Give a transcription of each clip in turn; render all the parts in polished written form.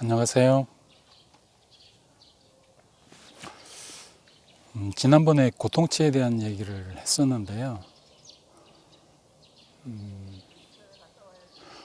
안녕하세요. 지난번에 고통치에 대한 얘기를 했었는데요.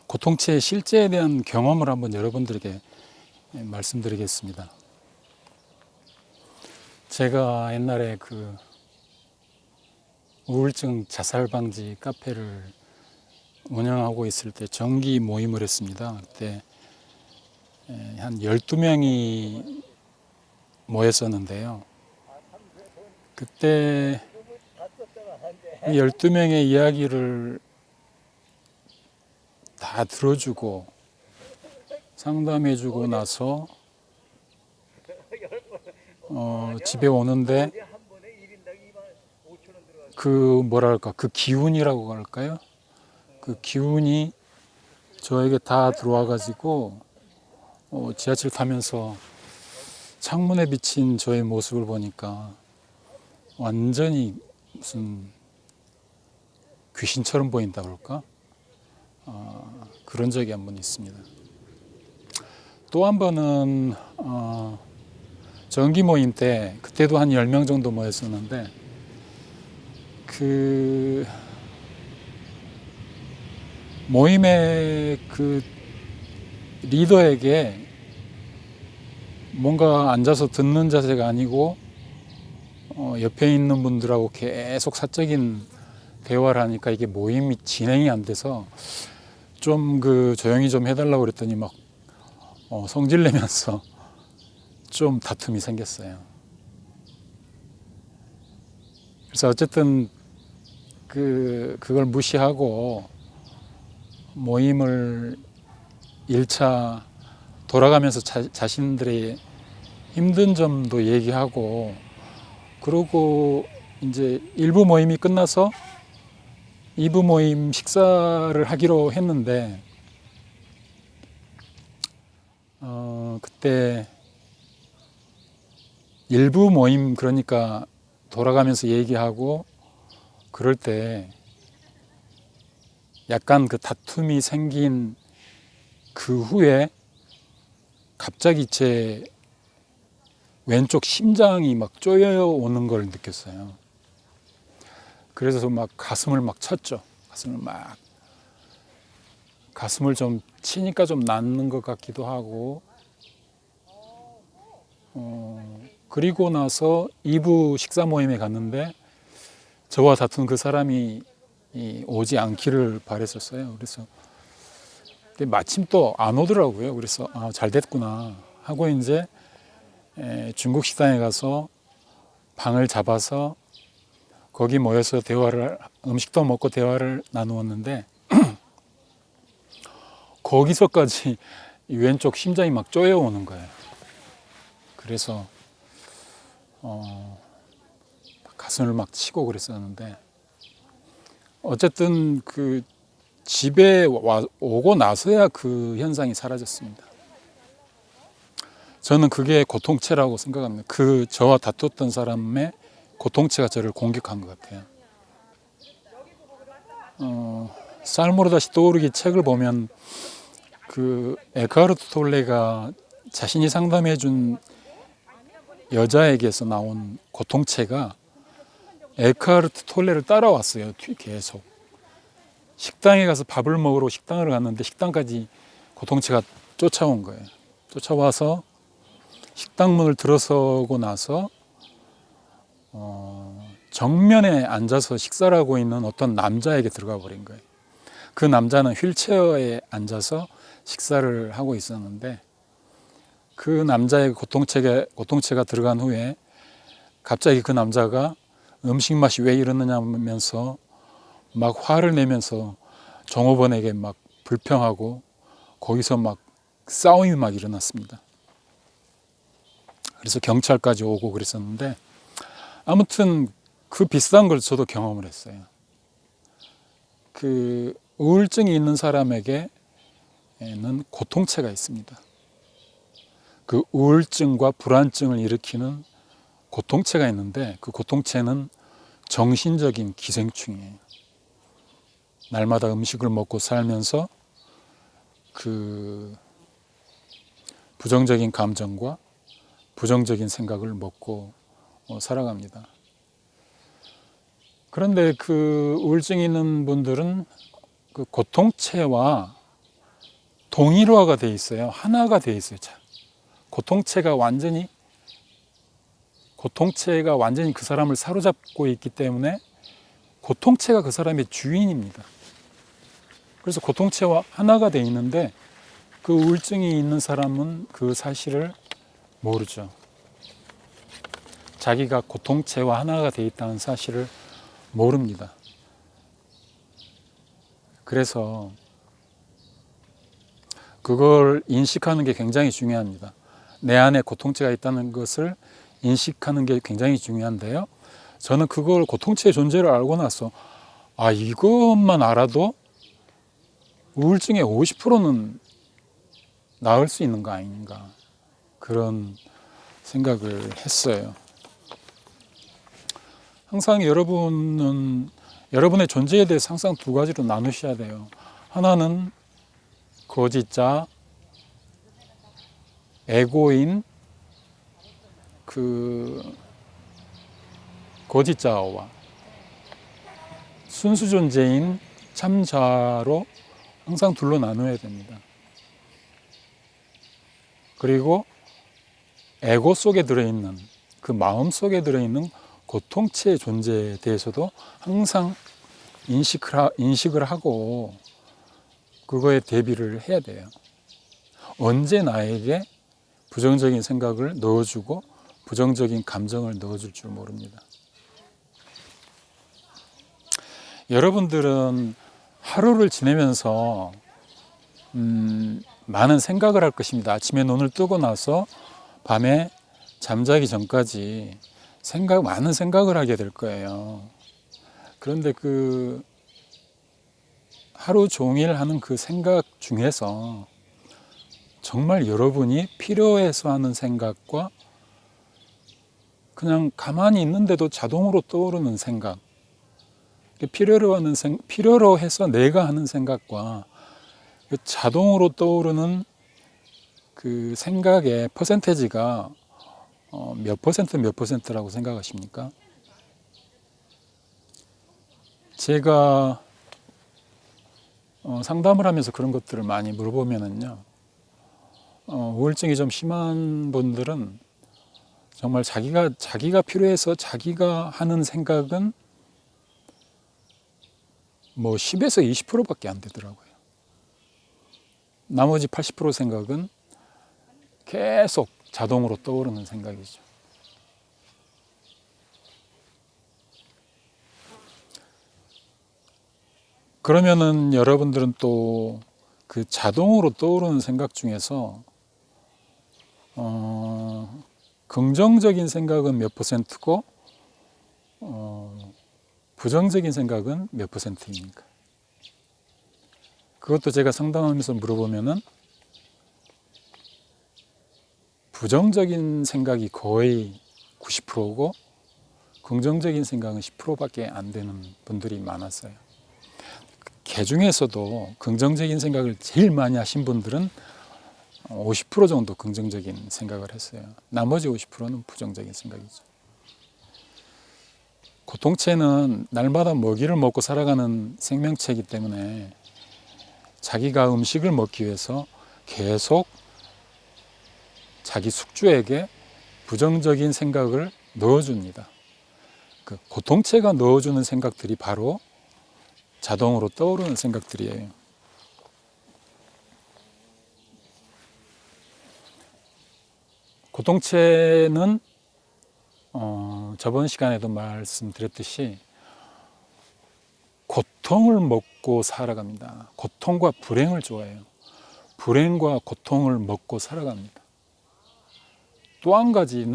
고통치의 실제에 대한 경험을 한번 여러분들에게 말씀드리겠습니다. 제가 옛날에 그 우울증 자살 방지 카페를 운영하고 있을 때 정기 모임을 했습니다. 그때 한 12명이 모였었는데요. 그때 12명의 이야기를 다 들어주고 상담해주고 나서 집에 오는데 그 기운이라고 할까요? 그 기운이 저에게 다 들어와 가지고 지하철 타면서 창문에 비친 저의 모습을 보니까 완전히 무슨 귀신처럼 보인다 그럴까? 그런 적이 한 번 있습니다. 또 한 번은 정기 모임 때 그때도 한 10명 정도 모였었는데 그 모임의 그 리더에게 뭔가 앉아서 듣는 자세가 아니고 옆에 있는 분들하고 계속 사적인 대화를 하니까 이게 모임이 진행이 안 돼서 좀 조용히 좀 해달라고 그랬더니 막 성질 내면서 좀 다툼이 생겼어요. 그래서 어쨌든 그걸 무시하고 모임을 1차 돌아가면서 자신들의 힘든 점도 얘기하고 그러고 이제 1부 모임이 끝나서 2부 모임 식사를 하기로 했는데 그때 1부 모임 그러니까 돌아가면서 얘기하고 그럴 때 약간 그 다툼이 생긴 그 후에 갑자기 제 왼쪽 심장이 막 쪼여오는 걸 느꼈어요. 그래서 막 가슴을 막 쳤죠. 가슴을 좀 치니까 좀 낫는 것 같기도 하고 그리고 나서 2부 식사 모임에 갔는데 저와 다툰 그 사람이 오지 않기를 바랬었어요. 그래서 마침 또 안 오더라고요. 그래서 잘 됐구나 하고 이제 중국 식당에 가서 방을 잡아서 거기 모여서 음식도 먹고 대화를 나누었는데 거기서까지 왼쪽 심장이 막 쪼여오는 거예요. 그래서 가슴을 막 치고 그랬었는데 어쨌든 그 집에 오고 나서야 그 현상이 사라졌습니다. 저는 그게 고통체라고 생각합니다. 저와 다퉜던 사람의 고통체가 저를 공격한 것 같아요. 삶으로 다시 떠오르기 책을 보면 그 에크하르트 톨레가 자신이 상담해준 여자에게서 나온 고통체가 에크하르트 톨레를 따라왔어요. 계속 식당에 가서 밥을 먹으러 식당을 갔는데 식당까지 고통체가 쫓아온 거예요. 쫓아와서 식당 문을 들어서고 나서 정면에 앉아서 식사를 하고 있는 어떤 남자에게 들어가 버린 거예요. 그 남자는 휠체어에 앉아서 식사를 하고 있었는데 그 남자의 고통체가 들어간 후에 갑자기 그 남자가 음식 맛이 왜 이러느냐면서 막 화를 내면서 종업원에게 막 불평하고 거기서 막 싸움이 막 일어났습니다. 그래서 경찰까지 오고 그랬었는데 아무튼 그 비슷한 걸 저도 경험을 했어요. 그 우울증이 있는 사람에게는 고통체가 있습니다. 그 우울증과 불안증을 일으키는 고통체가 있는데 그 고통체는 정신적인 기생충이에요. 날마다 음식을 먹고 살면서 그 부정적인 감정과 부정적인 생각을 먹고 살아갑니다. 그런데 그 우울증이 있는 분들은 그 고통체와 동일화가 돼 있어요. 하나가 돼 있어요. 고통체가 완전히 그 사람을 사로잡고 있기 때문에 고통체가 그 사람의 주인입니다. 그래서 고통체와 하나가 돼 있는데 그 우울증이 있는 사람은 그 사실을 모르죠. 자기가 고통체와 하나가 돼 있다는 사실을 모릅니다. 그래서 그걸 인식하는 게 굉장히 중요합니다. 내 안에 고통체가 있다는 것을 인식하는 게 굉장히 중요한데요. 저는 그걸 고통체의 존재를 알고 나서 이것만 알아도 우울증의 50%는 나을 수 있는 거 아닌가, 그런 생각을 했어요. 항상 여러분은 여러분의 존재에 대해서 항상 두 가지로 나누셔야 돼요. 하나는 거짓자, 에고인, 거짓자와 순수 존재인 참자로 항상 둘로 나눠야 됩니다. 그리고 에고 속에 들어있는, 그 마음 속에 들어있는 고통체의 존재에 대해서도 항상 인식을 하고 그거에 대비를 해야 돼요. 언제 나에게 부정적인 생각을 넣어주고 부정적인 감정을 넣어줄 줄 모릅니다. 여러분들은 하루를 지내면서 많은 생각을 할 것입니다. 아침에 눈을 뜨고 나서 밤에 잠자기 전까지 많은 생각을 하게 될 거예요. 그런데 그 하루 종일 하는 그 생각 중에서 정말 여러분이 필요해서 하는 생각과 그냥 가만히 있는데도 자동으로 떠오르는 생각, 필요로 해서 내가 하는 생각과 그 자동으로 떠오르는 그 생각의 퍼센테이지가 몇 퍼센트라고 생각하십니까? 제가 상담을 하면서 그런 것들을 많이 물어보면은요, 우울증이 좀 심한 분들은 정말 자기가 필요해서 자기가 하는 생각은 뭐 10에서 20%밖에 안 되더라고요. 나머지 80% 생각은 계속 자동으로 떠오르는 생각이죠. 그러면은 여러분들은 또 그 자동으로 떠오르는 생각 중에서 긍정적인 생각은 몇 퍼센트고 부정적인 생각은 몇 퍼센트입니까? 그것도 제가 상담하면서 물어보면은 부정적인 생각이 거의 90%고 긍정적인 생각은 10%밖에 안 되는 분들이 많았어요. 그 중에서도 긍정적인 생각을 제일 많이 하신 분들은 50% 정도 긍정적인 생각을 했어요. 나머지 50%는 부정적인 생각이죠. 고통체는 날마다 먹이를 먹고 살아가는 생명체이기 때문에 자기가 음식을 먹기 위해서 계속 자기 숙주에게 부정적인 생각을 넣어줍니다. 그 고통체가 넣어주는 생각들이 바로 자동으로 떠오르는 생각들이에요. 고통체는 저번 시간에도 말씀드렸듯이 고통을 먹고 살아갑니다. 고통과 불행을 좋아해요. 불행과 고통을 먹고 살아갑니다. 또 한 가지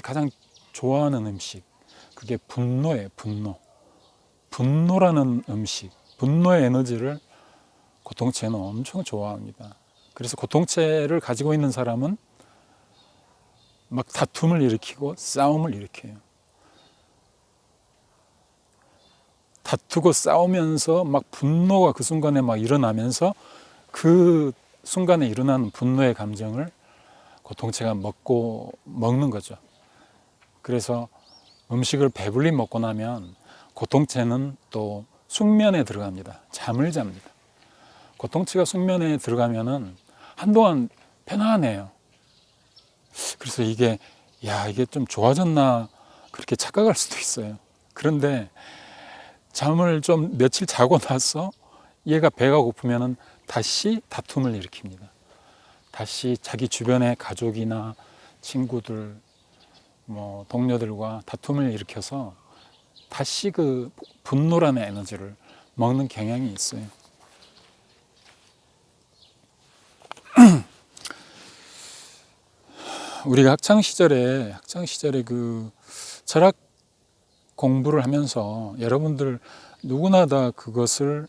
가장 좋아하는 음식, 그게 분노예요. 분노라는 음식, 분노의 에너지를 고통체는 엄청 좋아합니다. 그래서 고통체를 가지고 있는 사람은 막 다툼을 일으키고 싸움을 일으켜요. 다투고 싸우면서 막 분노가 그 순간에 막 일어나면서 그 순간에 일어나는 분노의 감정을 고통체가 먹는 거죠. 그래서 음식을 배불리 먹고 나면 고통체는 또 숙면에 들어갑니다. 잠을 잡니다. 고통체가 숙면에 들어가면은 한동안 편안해요. 그래서 이게 좀 좋아졌나 그렇게 착각할 수도 있어요. 그런데 잠을 좀 며칠 자고 나서 얘가 배가 고프면은 다시 다툼을 일으킵니다. 다시 자기 주변의 가족이나 친구들, 동료들과 다툼을 일으켜서 다시 그 분노라는 에너지를 먹는 경향이 있어요. 우리가 학창 시절에 그 철학 공부를 하면서 여러분들 누구나 다 그것을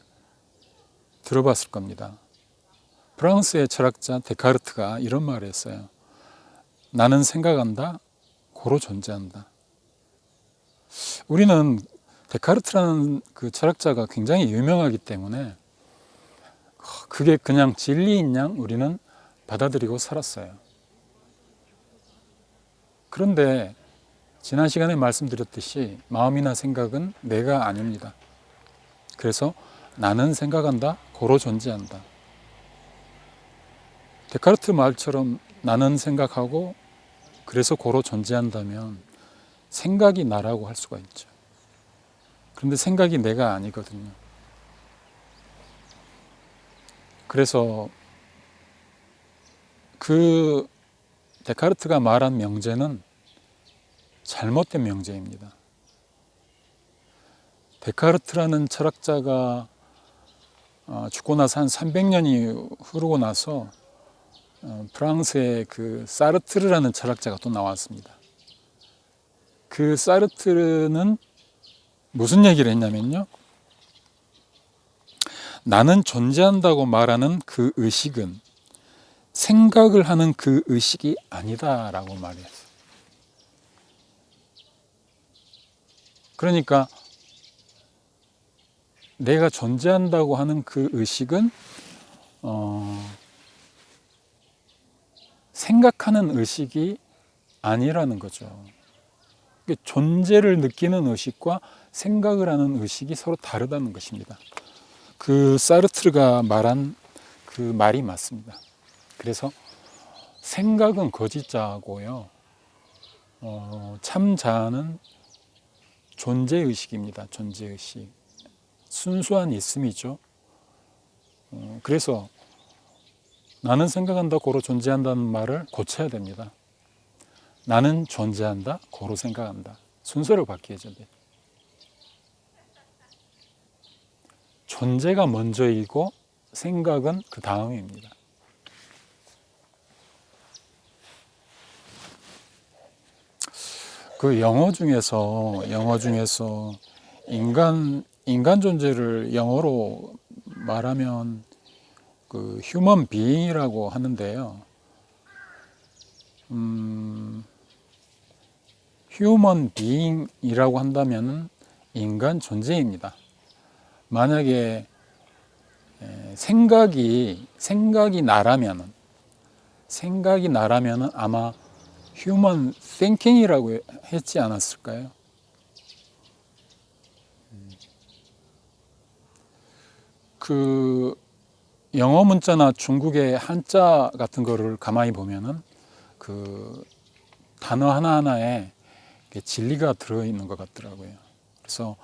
들어봤을 겁니다. 프랑스의 철학자 데카르트가 이런 말을 했어요. 나는 생각한다, 고로 존재한다. 우리는 데카르트라는 그 철학자가 굉장히 유명하기 때문에 그게 그냥 진리인 양 우리는 받아들이고 살았어요. 그런데 지난 시간에 말씀드렸듯이 마음이나 생각은 내가 아닙니다. 그래서 나는 생각한다, 고로 존재한다. 데카르트 말처럼 나는 생각하고 그래서 고로 존재한다면 생각이 나라고 할 수가 있죠. 그런데 생각이 내가 아니거든요. 그래서 그 데카르트가 말한 명제는 잘못된 명제입니다. 데카르트라는 철학자가 죽고 나서 한 300년이 흐르고 나서 프랑스의 그 사르트르라는 철학자가 또 나왔습니다. 그 사르트르는 무슨 얘기를 했냐면요. 나는 존재한다고 말하는 그 의식은 생각을 하는 그 의식이 아니다라고 말했어요. 그러니까 내가 존재한다고 하는 그 의식은 생각하는 의식이 아니라는 거죠. 존재를 느끼는 의식과 생각을 하는 의식이 서로 다르다는 것입니다. 그 사르트르가 말한 그 말이 맞습니다. 그래서 생각은 거짓자고요. 참자는 존재의식입니다. 존재의식. 순수한 있음이죠. 그래서 나는 생각한다, 고로 존재한다는 말을 고쳐야 됩니다. 나는 존재한다, 고로 생각한다. 순서를 바뀌어야 돼. 존재가 먼저이고 생각은 그 다음입니다. 그 영어 중에서 인간 존재를 영어로 말하면 그 휴먼 비잉이라고 하는데요. 휴먼 비잉이라고 한다면 인간 존재입니다. 만약에 생각이 나라면은 아마 휴먼 띵킹이라고 했지 않았을까요? 그 영어 문자나 중국의 한자 같은 거를 가만히 보면은 그 단어 하나하나에 진리가 들어있는 것 같더라고요. 그래서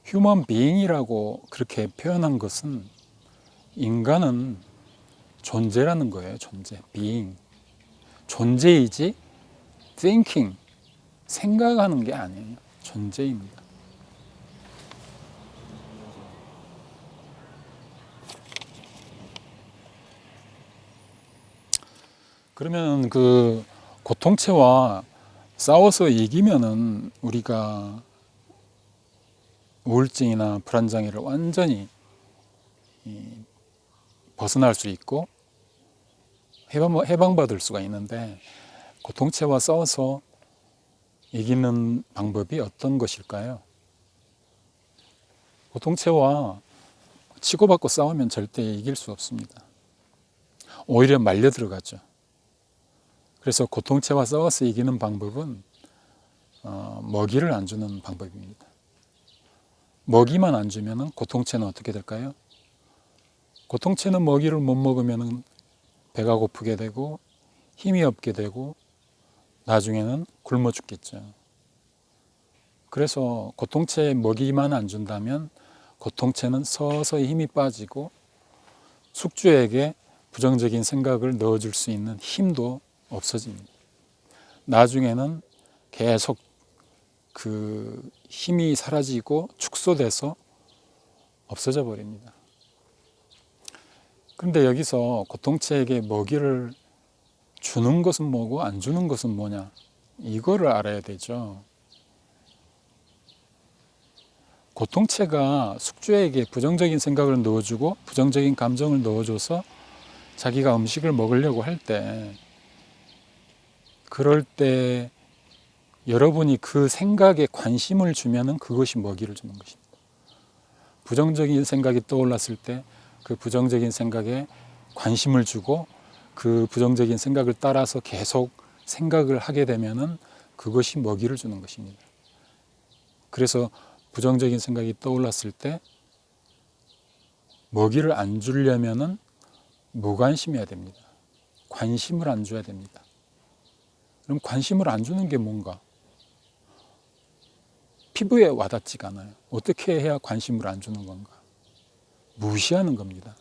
휴먼 비잉이라고 그렇게 표현한 것은 인간은 존재라는 거예요. 존재, 비잉. 존재이지 thinking, 생각하는 게 아니에요. 존재입니다. 그러면 그 고통체와 싸워서 이기면은 우리가 우울증이나 불안장애를 완전히 벗어날 수 있고 해방받을 수가 있는데, 고통체와 싸워서 이기는 방법이 어떤 것일까요? 고통체와 치고받고 싸우면 절대 이길 수 없습니다. 오히려 말려 들어가죠. 그래서 고통체와 싸워서 이기는 방법은 먹이를 안 주는 방법입니다. 먹이만 안 주면 고통체는 어떻게 될까요? 고통체는 먹이를 못 먹으면 배가 고프게 되고 힘이 없게 되고 나중에는 굶어 죽겠죠. 그래서 고통체에 먹이만 안 준다면 고통체는 서서히 힘이 빠지고 숙주에게 부정적인 생각을 넣어줄 수 있는 힘도 없어집니다. 나중에는 계속 그 힘이 사라지고 축소돼서 없어져 버립니다. 그런데 여기서 고통체에게 먹이를 주는 것은 뭐고 안 주는 것은 뭐냐, 이거를 알아야 되죠. 고통체가 숙주에게 부정적인 생각을 넣어주고 부정적인 감정을 넣어줘서 자기가 음식을 먹으려고 할 때, 그럴 때 여러분이 그 생각에 관심을 주면은 그것이 먹이를 주는 것입니다. 부정적인 생각이 떠올랐을 때 그 부정적인 생각에 관심을 주고 그 부정적인 생각을 따라서 계속 생각을 하게 되면은 그것이 먹이를 주는 것입니다. 그래서 부정적인 생각이 떠올랐을 때 먹이를 안 주려면은 무관심해야 됩니다. 관심을 안 줘야 됩니다. 그럼 관심을 안 주는 게 뭔가? 피부에 와닿지가 않아요. 어떻게 해야 관심을 안 주는 건가? 무시하는 겁니다.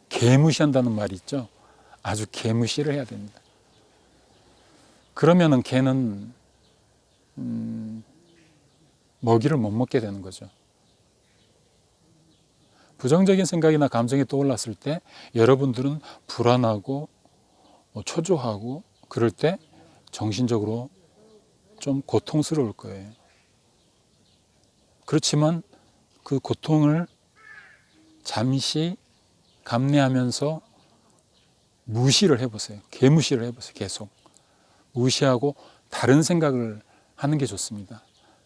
개무시한다는 말이 있죠. 아주 개무시를 해야 됩니다. 그러면은 개는 먹이를 못 먹게 되는 거죠. 부정적인 생각이나 감정이 떠올랐을 때 여러분들은 불안하고 초조하고 그럴 때 정신적으로 좀 고통스러울 거예요. 그렇지만 그 고통을 잠시 감내하면서 무시를 해보세요. 개무시를 해보세요. 계속 무시하고 다른 생각을 하는 게 좋습니다.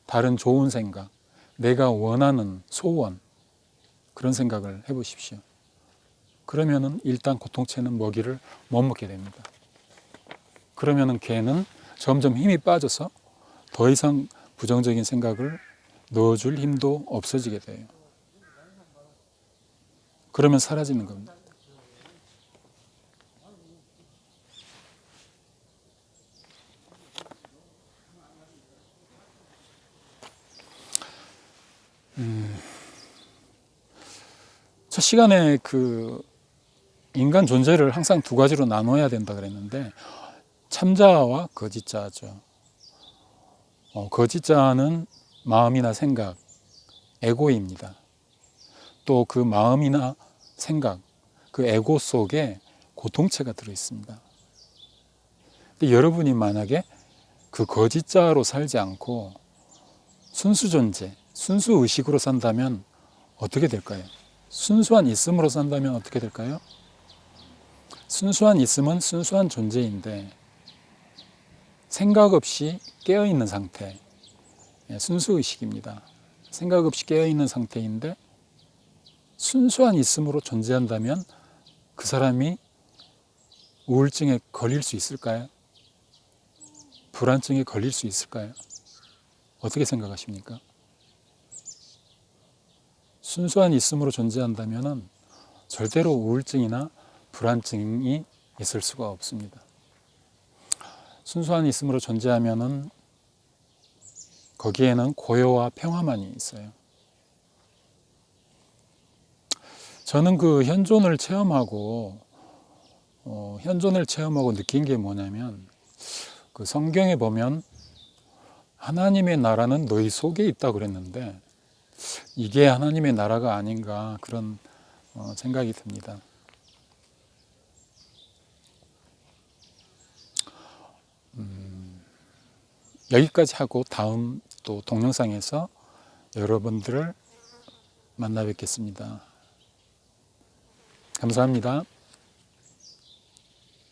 다른 좋은 생각, 내가 원하는 소원, 그런 생각을 해보십시오. 그러면은 일단 고통체는 먹이를 못 먹게 됩니다. 그러면은 개는 점점 힘이 빠져서 더 이상 부정적인 생각을 넣어줄 힘도 없어지게 돼요. 그러면 사라지는 겁니다. 첫 시간에 그 인간 존재를 항상 두 가지로 나눠야 된다 그랬는데, 참자와 거짓자죠. 거짓자는 마음이나 생각, 에고입니다. 또 그 마음이나 생각, 그 에고 속에 고통체가 들어 있습니다. 근데 여러분이 만약에 그 거짓자로 살지 않고 순수 존재, 순수 의식으로 산다면 어떻게 될까요? 순수한 있음으로 산다면 어떻게 될까요? 순수한 있음은 순수한 존재인데 생각 없이 깨어있는 상태, 순수 의식입니다. 생각 없이 깨어있는 상태인데 순수한 있음으로 존재한다면 그 사람이 우울증에 걸릴 수 있을까요? 불안증에 걸릴 수 있을까요? 어떻게 생각하십니까? 순수한 있음으로 존재한다면 절대로 우울증이나 불안증이 있을 수가 없습니다. 순수한 있음으로 존재하면은 거기에는 고요와 평화만이 있어요. 저는 그 현존을 체험하고 느낀 게 뭐냐면, 그 성경에 보면 하나님의 나라는 너희 속에 있다고 그랬는데 이게 하나님의 나라가 아닌가, 그런 생각이 듭니다. 여기까지 하고 다음 또 동영상에서 여러분들을 만나 뵙겠습니다. 감사합니다.